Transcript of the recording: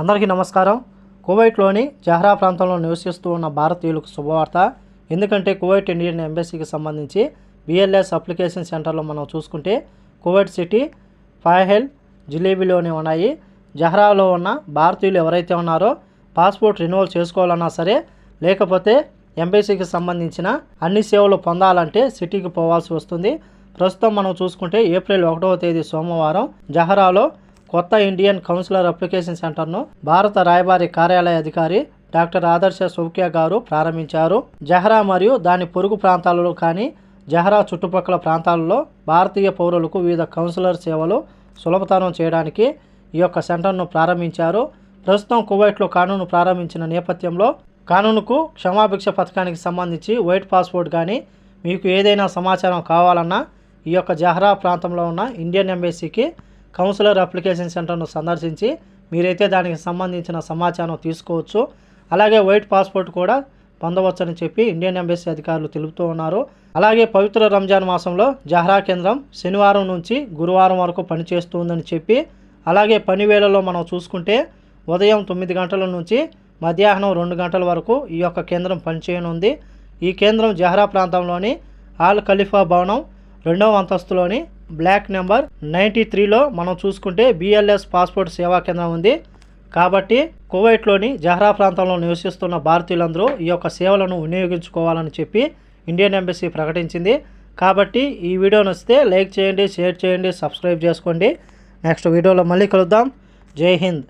అందరికీ నమస్కారం. కువైట్లోని జహ్రా ప్రాంతంలో నివసిస్తూ ఉన్న భారతీయులకు శుభవార్త. ఎందుకంటే కువైట్ ఇండియన్ ఎంబసీకి సంబంధించి బిఎల్ఎస్ అప్లికేషన్ సెంటర్లో మనం చూసుకుంటే కువైట్ సిటీ, ఫాహెల్, జిలేబీలోనే ఉన్నాయి. జహ్రాలో ఉన్న భారతీయులు ఎవరైతే ఉన్నారో పాస్పోర్ట్ రెన్యువల్ చేసుకోవాలన్నా సరే, లేకపోతే ఎంబసీకి సంబంధించిన అన్ని సేవలు పొందాలంటే సిటీకి పోవాల్సి వస్తుంది. ప్రస్తుతం మనం చూసుకుంటే ఏప్రిల్ 1వ తేదీ సోమవారం జహ్రాలో కొత్త ఇండియన్ కౌన్సిలర్ అప్లికేషన్ సెంటర్ను భారత రాయబారి కార్యాలయ అధికారి డాక్టర్ ఆదర్శ సౌఖ్య గారు ప్రారంభించారు. జహ్రా మరియు దాని పొరుగు ప్రాంతాలలో కానీ జహ్రా చుట్టుపక్కల ప్రాంతాలలో భారతీయ పౌరులకు వివిధ కౌన్సిలర్ సేవలు సులభతరం చేయడానికి ఈ యొక్క సెంటర్ను ప్రారంభించారు. ప్రస్తుతం కువైట్లో కానూను ప్రారంభించిన నేపథ్యంలో కానూనుకు క్షమాభిక్ష పథకానికి సంబంధించి వైట్ పాస్పోర్ట్ కానీ మీకు ఏదైనా సమాచారం కావాలన్నా ఈ యొక్క జహ్రా ప్రాంతంలో ఉన్న ఇండియన్ ఎంబసీకి కౌన్సిలర్ అప్లికేషన్ సెంటర్ను సందర్శించి మీరైతే దానికి సంబంధించిన సమాచారం తీసుకోవచ్చు. అలాగే వైట్ పాస్పోర్ట్ కూడా పొందవచ్చని చెప్పి ఇండియన్ ఎంబసీ అధికారులు తెలుపుతూ ఉన్నారు. అలాగే పవిత్ర రంజాన్ మాసంలో జహ్రా కేంద్రం శనివారం నుంచి గురువారం వరకు పనిచేస్తుందని చెప్పి, అలాగే పని వేళల్లో మనం చూసుకుంటే ఉదయం 9 గంటల నుంచి మధ్యాహ్నం 2 గంటల వరకు ఈ యొక్క కేంద్రం పనిచేయనుంది. ఈ కేంద్రం జహ్రా ప్రాంతంలోని ఆల్ ఖలీఫా భవనం 2వ అంతస్తులోని బ్లాక్ నెంబర్ 93లో మనం చూసుకుంటే బిఎల్ఎస్ పాస్పోర్ట్ సేవా కేంద్రం ఉంది. కాబట్టి కువైట్లోని జహ్రా ప్రాంతంలో నివసిస్తున్న భారతీయులందరూ ఈ యొక్క సేవలను వినియోగించుకోవాలని చెప్పి ఇండియన్ ఎంబసీ ప్రకటించింది. కాబట్టి ఈ వీడియో నచ్చితే లైక్ చేయండి, షేర్ చేయండి, సబ్స్క్రైబ్ చేసుకోండి. నెక్స్ట్ వీడియోలో మళ్ళీ కలుద్దాం. జై హింద్.